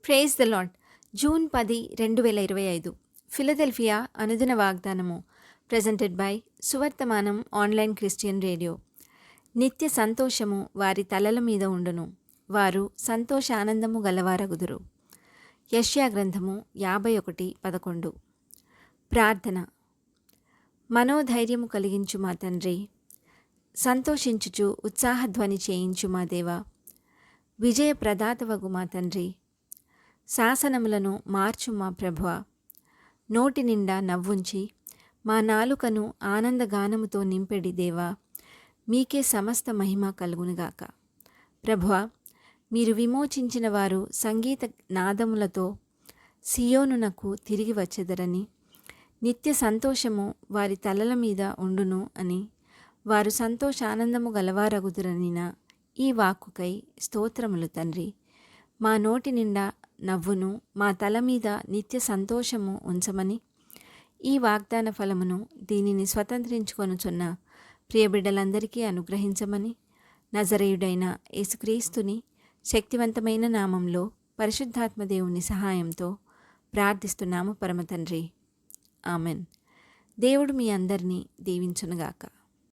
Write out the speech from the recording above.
Praise the lord. June 10, 2025 Philadelphia అనుదిన వాగ్దానము presented by Suvarthamanam online Christian radio. నిత్య సంతోషము వారి తలల మీద ఉండును, వారు సంతోషానందము గలవారగుదురు. యెషయా గ్రంథము 51:11. ప్రార్థన. మనోధైర్యము కలిగించు మా తండ్రి, సంతోషించుచు ఉత్సాహధ్వని చేయించు మా దేవా, విజయ ప్రదాతవగు మా తండ్రి, శాసనములను మార్చు మా ప్రభువా, నోటి నిండా నవ్వుంచి మా నాలుకను ఆనందగానముతో నింపెడి దేవా, మీకే సమస్త మహిమ కలుగునుగాక. ప్రభువా, మీరు విమోచించిన వారు సంగీత నాదములతో సియోనునకు తిరిగి వచ్చెదరని, నిత్య సంతోషము వారి తలల మీద ఉండును అని, వారు సంతోషానందము గలవారగుదురనిన ఈ వాక్కుకై స్తోత్రములు తండ్రి. మా నోటి నిండా నవ్వును, మా తల మీద నిత్య సంతోషము ఉంచమని, ఈ వాగ్దాన ఫలమును దీనిని స్వతంత్రించుకొనుచున్న ప్రియబిడ్డలందరికీ అనుగ్రహించమని, నజరేయుడైన యేసుక్రీస్తుని శక్తివంతమైన నామంలో పరిశుద్ధాత్మ దేవుని సహాయంతో ప్రార్థిస్తున్నాము పరమ తండ్రి. ఆమెన్. దేవుడు మీ అందరినీ దీవించునుగాక.